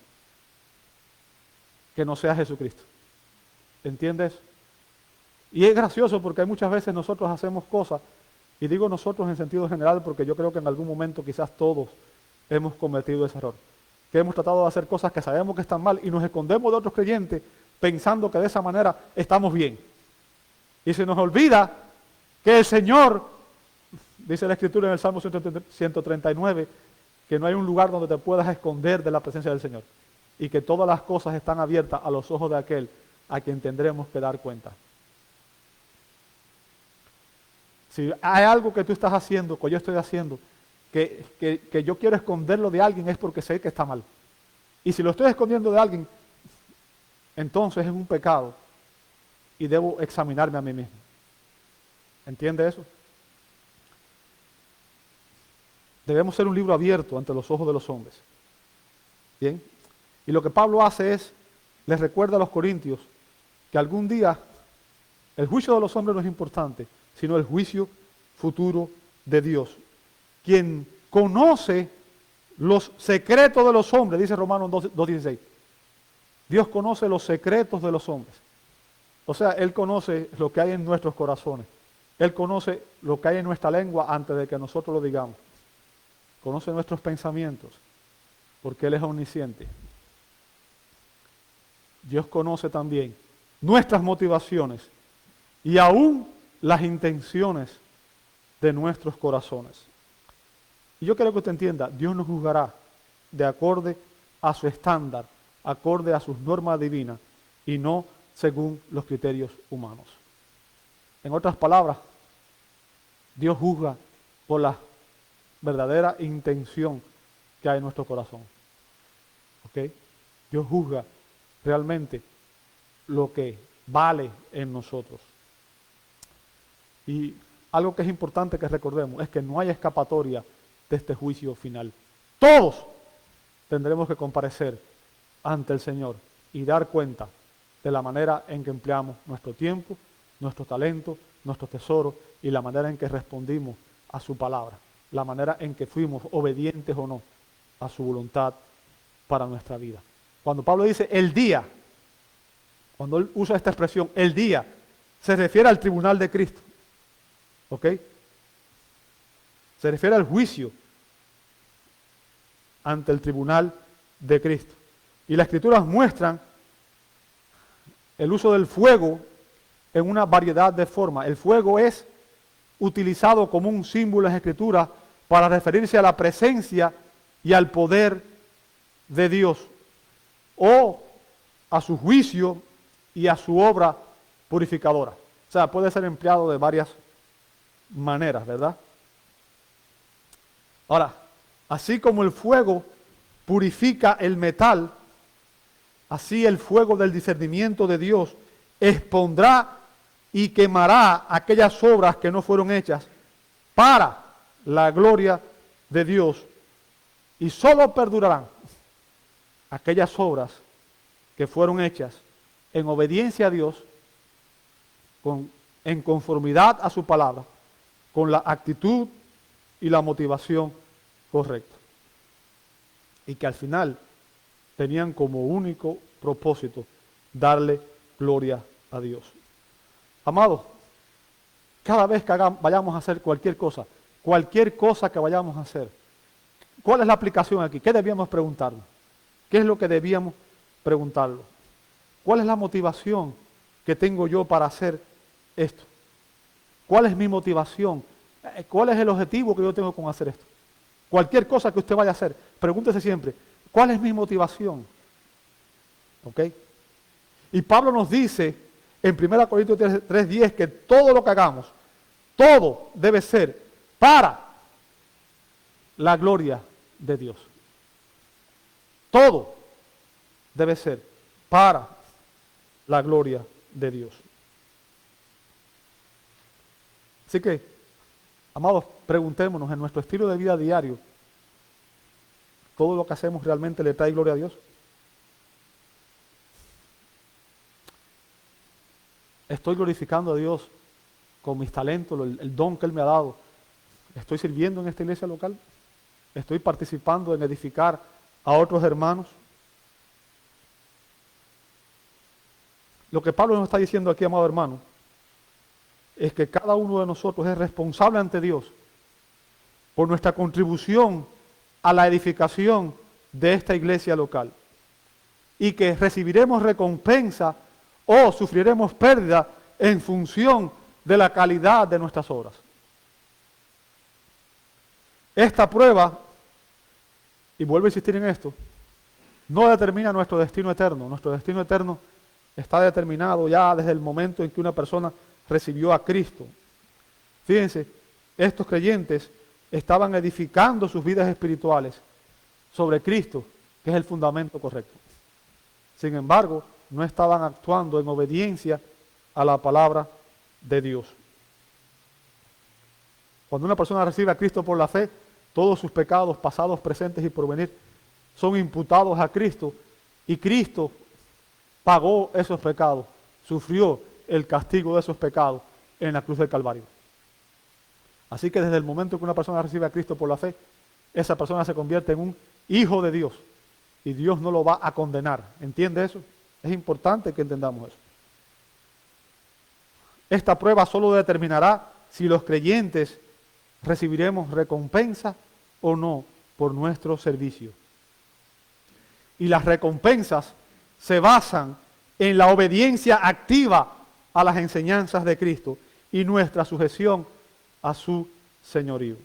que no sea Jesucristo. ¿Entiendes? Y es gracioso porque muchas veces nosotros hacemos cosas, y digo nosotros en sentido general porque yo creo que en algún momento quizás todos hemos cometido ese error, que hemos tratado de hacer cosas que sabemos que están mal y nos escondemos de otros creyentes pensando que de esa manera estamos bien. Y se nos olvida que el Señor, dice la Escritura en el Salmo 139, que no hay un lugar donde te puedas esconder de la presencia del Señor y que todas las cosas están abiertas a los ojos de aquel a quien tendremos que dar cuenta. Si hay algo que tú estás haciendo, que yo estoy haciendo, que yo quiero esconderlo de alguien, es porque sé que está mal. Y si lo estoy escondiendo de alguien, entonces es un pecado y debo examinarme a mí mismo. ¿Entiende eso? Debemos ser un libro abierto ante los ojos de los hombres. ¿Bien? Y lo que Pablo hace es, les recuerda a los corintios que algún día el juicio de los hombres no es importante, sino el juicio futuro de Dios. Quien conoce los secretos de los hombres, dice Romanos 2:16. Dios conoce los secretos de los hombres. O sea, Él conoce lo que hay en nuestros corazones. Él conoce lo que hay en nuestra lengua antes de que nosotros lo digamos. Conoce nuestros pensamientos, porque Él es omnisciente. Dios conoce también nuestras motivaciones y aún las intenciones de nuestros corazones. Y yo quiero que usted entienda, Dios nos juzgará de acorde a su estándar, acorde a sus normas divinas y no según los criterios humanos. En otras palabras, Dios juzga por la verdadera intención que hay en nuestro corazón. ¿Ok? Dios juzga realmente lo que vale en nosotros. Y algo que es importante que recordemos es que no hay escapatoria de este juicio final. Todos tendremos que comparecer ante el Señor y dar cuenta de la manera en que empleamos nuestro tiempo, nuestro talento, nuestro tesoro y la manera en que respondimos a su palabra, la manera en que fuimos obedientes o no a su voluntad para nuestra vida. Cuando Pablo dice el día, cuando él usa esta expresión, el día, se refiere al tribunal de Cristo. ¿Ok? Se refiere al juicio ante el tribunal de Cristo. Y las Escrituras muestran el uso del fuego en una variedad de formas. El fuego es utilizado como un símbolo en las Escrituras para referirse a la presencia y al poder de Dios, o a su juicio y a su obra purificadora. O sea, puede ser empleado de varias maneras, ¿verdad? Ahora, así como el fuego purifica el metal, así el fuego del discernimiento de Dios expondrá y quemará aquellas obras que no fueron hechas para la gloria de Dios, y solo perdurarán aquellas obras que fueron hechas en obediencia a Dios, en conformidad a su palabra, con la actitud y la motivación correcta. Y que al final tenían como único propósito darle gloria a Dios. Amados, cada vez que vayamos a hacer cualquier cosa que vayamos a hacer, ¿cuál es la aplicación aquí? ¿Qué debíamos preguntarnos? ¿Qué es lo que debíamos preguntarlo? ¿Cuál es la motivación que tengo yo para hacer esto? ¿Cuál es mi motivación? ¿Cuál es el objetivo que yo tengo con hacer esto? Cualquier cosa que usted vaya a hacer, pregúntese siempre, ¿cuál es mi motivación? ¿Ok? Y Pablo nos dice en 1 Corintios 3:10 que todo lo que hagamos, todo debe ser para la gloria de Dios. Todo debe ser para la gloria de Dios. Así que, amados, preguntémonos en nuestro estilo de vida diario, ¿todo lo que hacemos realmente le trae gloria a Dios? ¿Estoy glorificando a Dios con mis talentos, el don que Él me ha dado? ¿Estoy sirviendo en esta iglesia local? ¿Estoy participando en edificar a otros hermanos? Lo que Pablo nos está diciendo aquí, amado hermano, es que cada uno de nosotros es responsable ante Dios por nuestra contribución a la edificación de esta iglesia local, y que recibiremos recompensa o sufriremos pérdida en función de la calidad de nuestras obras. Esta prueba, y vuelvo a insistir en esto, no determina nuestro destino eterno. Nuestro destino eterno está determinado ya desde el momento en que una persona recibió a Cristo. Fíjense, estos creyentes estaban edificando sus vidas espirituales sobre Cristo, que es el fundamento correcto. Sin embargo, no estaban actuando en obediencia a la palabra de Dios. Cuando una persona recibe a Cristo por la fe, todos sus pecados pasados, presentes y por venir son imputados a Cristo, y Cristo pagó esos pecados, sufrió el castigo de esos pecados en la cruz del Calvario. Así que desde el momento que una persona recibe a Cristo por la fe, esa persona se convierte en un hijo de Dios, y Dios no lo va a condenar. ¿Entiende eso? Es importante que entendamos eso. Esta prueba solo determinará si los creyentes recibiremos recompensa o no por nuestro servicio. Y las recompensas se basan en la obediencia activa a las enseñanzas de Cristo y nuestra sujeción a su señorío.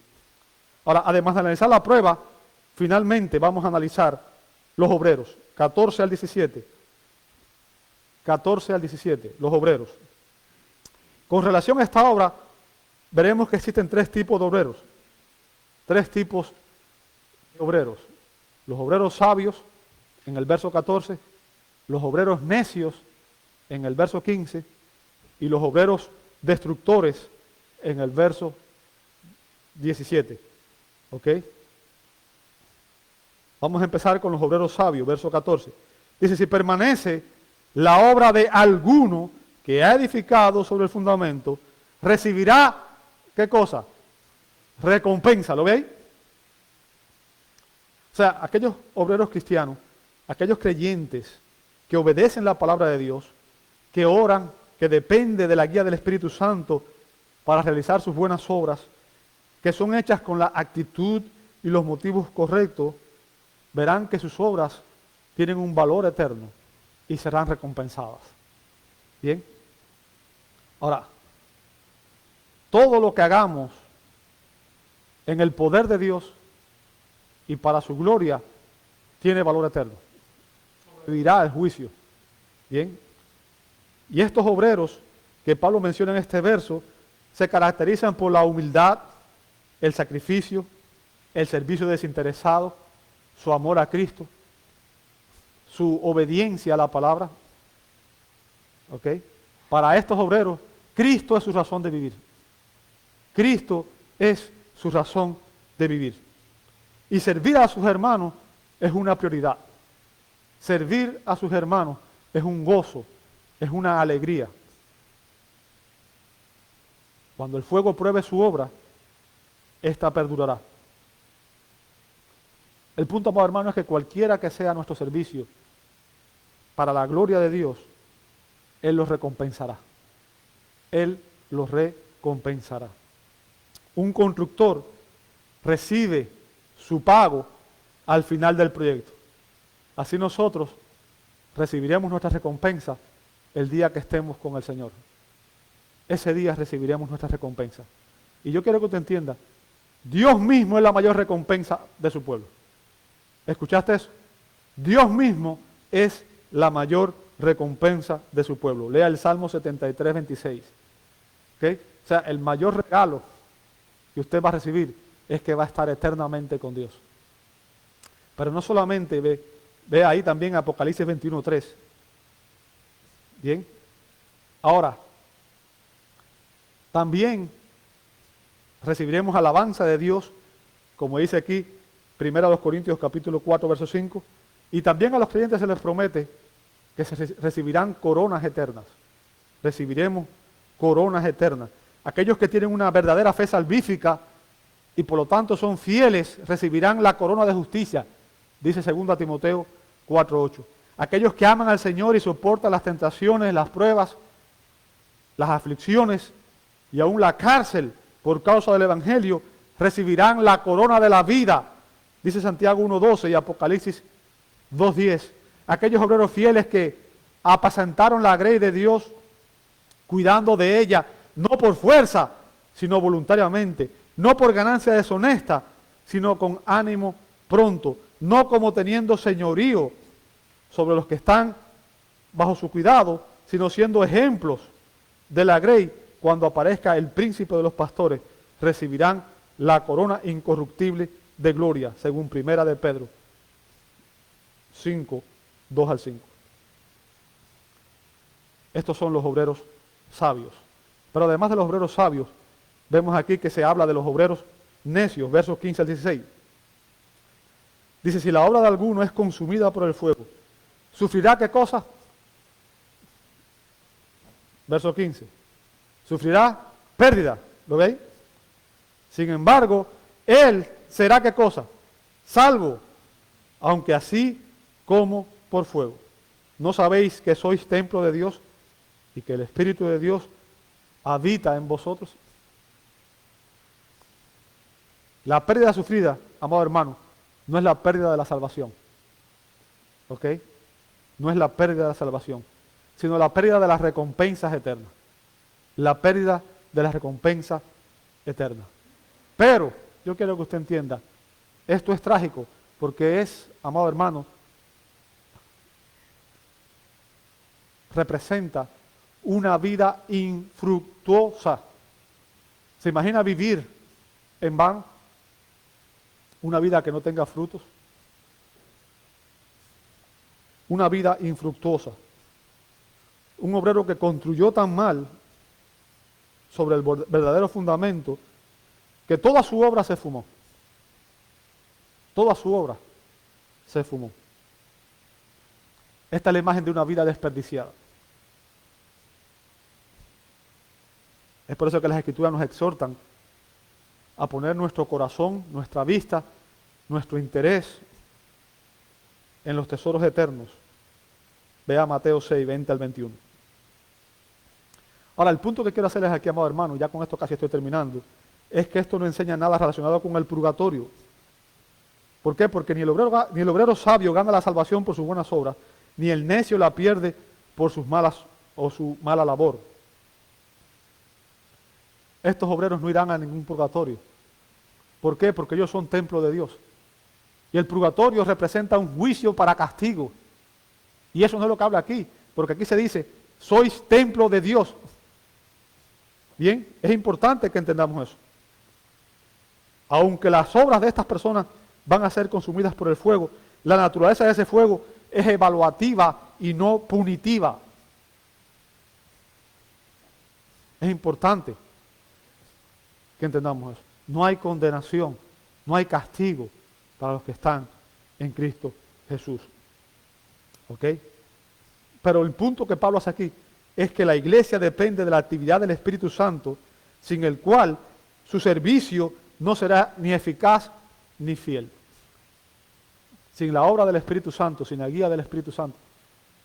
Ahora, además de analizar la prueba, finalmente vamos a analizar los obreros, 14 al 17. 14 al 17, los obreros. Con relación a esta obra, veremos que existen tres tipos de obreros. Tres tipos de obreros. Los obreros sabios, en el verso 14, los obreros necios, en el verso 15, y los obreros destructores, en el verso 17. ¿Ok? Vamos a empezar con los obreros sabios, verso 14. Dice, si permanece la obra de alguno que ha edificado sobre el fundamento, recibirá, ¿qué cosa? Recompensa, ¿lo veis? O sea, aquellos obreros cristianos, aquellos creyentes que obedecen la palabra de Dios, que oran, que dependen de la guía del Espíritu Santo para realizar sus buenas obras, que son hechas con la actitud y los motivos correctos, verán que sus obras tienen un valor eterno y serán recompensadas. ¿Bien? Ahora, todo lo que hagamos en el poder de Dios y para su gloria tiene valor eterno. Sobrevivirá el juicio. ¿Bien? Y estos obreros que Pablo menciona en este verso se caracterizan por la humildad, el sacrificio, el servicio desinteresado, su amor a Cristo, su obediencia a la palabra. ¿Ok? Para estos obreros, Cristo es su razón de vivir. Cristo es su razón de vivir. Y servir a sus hermanos es una prioridad. Servir a sus hermanos es un gozo, es una alegría. Cuando el fuego pruebe su obra, esta perdurará. El punto, amado hermano, es que cualquiera que sea nuestro servicio para la gloria de Dios, Él los recompensará. Él los recompensará. Un constructor recibe su pago al final del proyecto. Así nosotros recibiremos nuestra recompensa el día que estemos con el Señor. Ese día recibiremos nuestra recompensa. Y yo quiero que usted entienda, Dios mismo es la mayor recompensa de su pueblo. ¿Escuchaste eso? Dios mismo es la mayor recompensa de su pueblo. Lea el Salmo 73, 26. ¿Okay? O sea, el mayor regalo que usted va a recibir es que va a estar eternamente con Dios. Pero no solamente ve ahí también Apocalipsis 21, 3. Bien. Ahora, también recibiremos alabanza de Dios, como dice aquí, 1 Corintios capítulo 4, verso 5, y también a los creyentes se les promete que recibirán coronas eternas. Recibiremos coronas eternas. Aquellos que tienen una verdadera fe salvífica y por lo tanto son fieles, recibirán la corona de justicia, dice 2 Timoteo 4, 8. Aquellos que aman al Señor y soportan las tentaciones, las pruebas, las aflicciones y aún la cárcel por causa del Evangelio, recibirán la corona de la vida, dice Santiago 1:12 y Apocalipsis 2:10. Aquellos obreros fieles que apacentaron la grey de Dios, cuidando de ella, no por fuerza, sino voluntariamente, no por ganancia deshonesta, sino con ánimo pronto, no como teniendo señorío sobre los que están bajo su cuidado, sino siendo ejemplos de la grey. Cuando aparezca el príncipe de los pastores, recibirán la corona incorruptible de gloria, según Primera de Pedro 5, 2 al 5. Estos son los obreros sabios. Pero además de los obreros sabios, vemos aquí que se habla de los obreros necios, versos 15 al 16. Dice, si la obra de alguno es consumida por el fuego, ¿sufrirá qué cosa? Verso 15. Sufrirá pérdida, ¿lo veis? Sin embargo, él será qué cosa? Salvo, aunque así como por fuego. ¿No sabéis que sois templo de Dios y que el Espíritu de Dios habita en vosotros? La pérdida sufrida, amado hermano, no es la pérdida de la salvación. ¿Ok? No es la pérdida de la salvación, sino la pérdida de las recompensas eternas. La pérdida de la recompensa eterna. Pero yo quiero que usted entienda, esto es trágico, porque es, amado hermano, representa una vida infructuosa. ¿Se imagina vivir en vano? Una vida que no tenga frutos. Una vida infructuosa. Un obrero que construyó tan mal sobre el verdadero fundamento que toda su obra se fumó. Toda su obra se fumó. Esta es la imagen de una vida desperdiciada. Es por eso que las Escrituras nos exhortan a poner nuestro corazón, nuestra vista, nuestro interés en los tesoros eternos. Vea Mateo 6, 20 al 21. Ahora, el punto que quiero hacerles aquí, amado hermano, ya con esto casi estoy terminando, es que esto no enseña nada relacionado con el purgatorio. ¿Por qué? Porque ni el obrero sabio gana la salvación por sus buenas obras, ni el necio la pierde por sus malas o su mala labor. Estos obreros no irán a ningún purgatorio. ¿Por qué? Porque ellos son templo de Dios. Y el purgatorio representa un juicio para castigo. Y eso no es lo que habla aquí, porque aquí se dice, sois templo de Dios. Bien, es importante que entendamos eso. Aunque las obras de estas personas van a ser consumidas por el fuego, la naturaleza de ese fuego es evaluativa y no punitiva. Es importante que entendamos eso. No hay condenación, no hay castigo para los que están en Cristo Jesús. ¿Ok? Pero el punto que Pablo hace aquí es que la iglesia depende de la actividad del Espíritu Santo, sin el cual su servicio no será ni eficaz ni fiel. Sin la obra del Espíritu Santo, sin la guía del Espíritu Santo,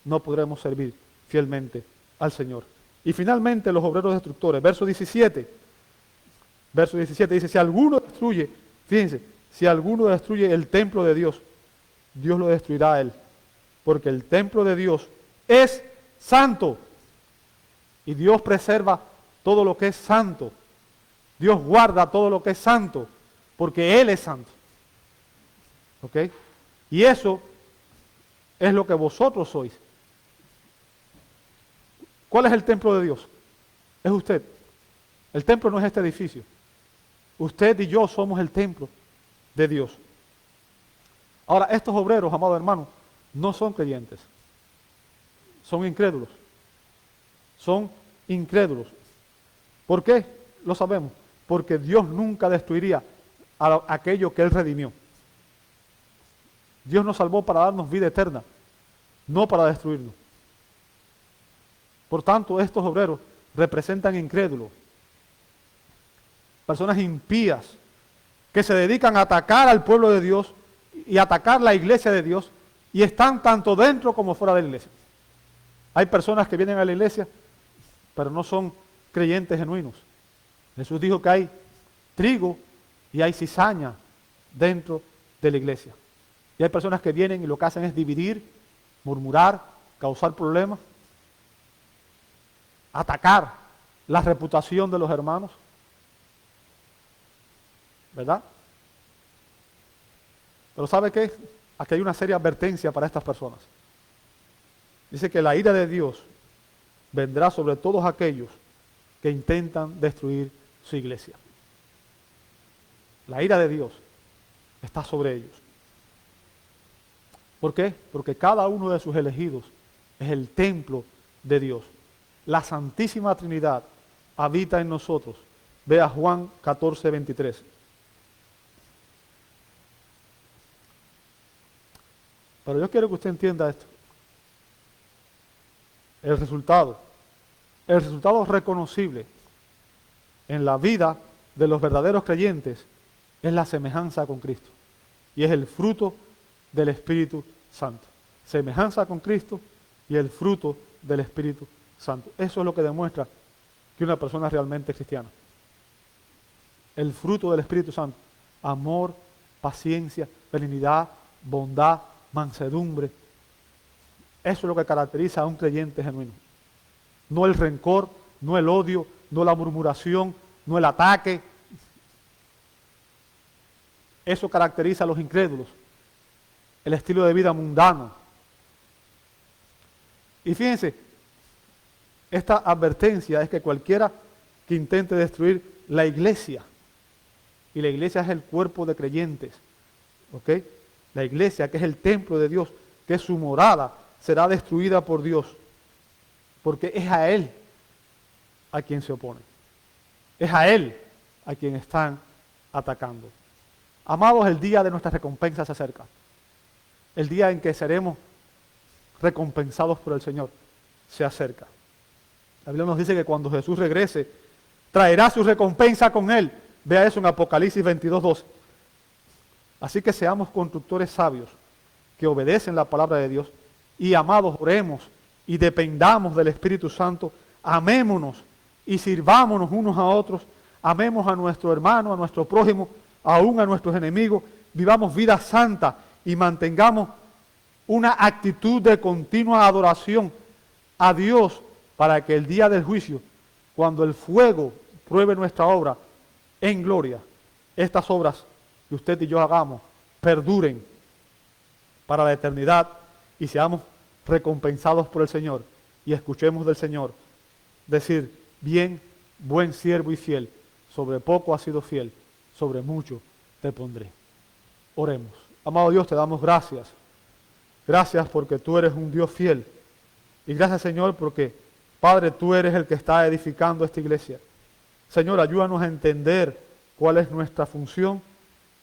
no podremos servir fielmente al Señor. Y finalmente los obreros destructores, verso 17. Verso 17 dice, si alguno destruye, fíjense, si alguno destruye el templo de Dios, Dios lo destruirá a él. Porque el templo de Dios es santo. Y Dios preserva todo lo que es santo. Dios guarda todo lo que es santo, porque Él es santo. ¿Ok? Y eso es lo que vosotros sois. ¿Cuál es el templo de Dios? Es usted. El templo no es este edificio. Usted y yo somos el templo de Dios. Ahora, estos obreros, amados hermanos, no son creyentes. Son incrédulos. Son incrédulos. ¿Por qué? Lo sabemos. Porque Dios nunca destruiría a aquello que Él redimió. Dios nos salvó para darnos vida eterna, no para destruirnos. Por tanto, estos obreros representan incrédulos. Personas impías que se dedican a atacar al pueblo de Dios y atacar la iglesia de Dios y están tanto dentro como fuera de la iglesia. Hay personas que vienen a la iglesia pero no son creyentes genuinos. Jesús dijo que hay trigo y hay cizaña dentro de la iglesia. Y hay personas que vienen y lo que hacen es dividir, murmurar, causar problemas, atacar la reputación de los hermanos. ¿Verdad? Pero ¿sabe qué? Aquí hay una seria advertencia para estas personas. Dice que la ira de Dios vendrá sobre todos aquellos que intentan destruir su iglesia. La ira de Dios está sobre ellos. ¿Por qué? Porque cada uno de sus elegidos es el templo de Dios. La Santísima Trinidad habita en nosotros. Vea Juan 14, 23. Pero yo quiero que usted entienda esto. El resultado reconocible en la vida de los verdaderos creyentes es la semejanza con Cristo. Y es el fruto del Espíritu Santo. Semejanza con Cristo y el fruto del Espíritu Santo. Eso es lo que demuestra que una persona es realmente cristiana. El fruto del Espíritu Santo. Amor, paciencia, benignidad, bondad, mansedumbre. Eso es lo que caracteriza a un creyente genuino. No el rencor, no el odio, no la murmuración, no el ataque. Eso caracteriza a los incrédulos, el estilo de vida mundano. Y fíjense, esta advertencia es que cualquiera que intente destruir la iglesia, y la iglesia es el cuerpo de creyentes, ¿ok? La iglesia, que es el templo de Dios, que es su morada, será destruida por Dios, porque es a Él a quien se opone. Es a Él a quien están atacando. Amados, el día de nuestra recompensa se acerca. El día en que seremos recompensados por el Señor se acerca. La Biblia nos dice que cuando Jesús regrese, traerá su recompensa con Él. Vea eso en Apocalipsis 22:12. Así que seamos constructores sabios, que obedecen la palabra de Dios, y amados, oremos y dependamos del Espíritu Santo, amémonos y sirvámonos unos a otros, amemos a nuestro hermano, a nuestro prójimo, aún a nuestros enemigos, vivamos vida santa y mantengamos una actitud de continua adoración a Dios, para que el día del juicio, cuando el fuego pruebe nuestra obra en gloria, estas obras que usted y yo hagamos perduren para la eternidad y seamos recompensados por el Señor y escuchemos del Señor decir: bien, buen siervo y fiel, sobre poco has sido fiel, sobre mucho te pondré. Oremos. Amado Dios, te damos gracias. Gracias porque tú eres un Dios fiel. Y gracias, Señor, porque, Padre, tú eres el que está edificando esta iglesia. Señor, ayúdanos a entender cuál es nuestra función,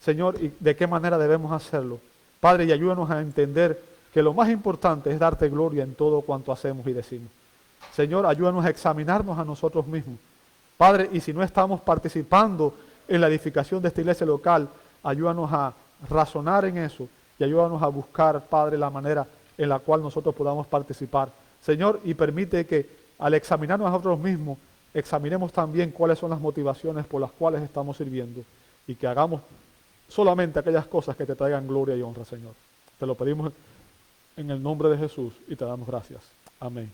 Señor, y de qué manera debemos hacerlo. Padre, y ayúdanos a entender que lo más importante es darte gloria en todo cuanto hacemos y decimos. Señor, ayúdanos a examinarnos a nosotros mismos. Padre, y si no estamos participando en la edificación de esta iglesia local, ayúdanos a razonar en eso y ayúdanos a buscar, Padre, la manera en la cual nosotros podamos participar. Señor, y permite que al examinarnos a nosotros mismos, examinemos también cuáles son las motivaciones por las cuales estamos sirviendo y que hagamos solamente aquellas cosas que te traigan gloria y honra, Señor. Te lo pedimos en el nombre de Jesús y te damos gracias. Amén.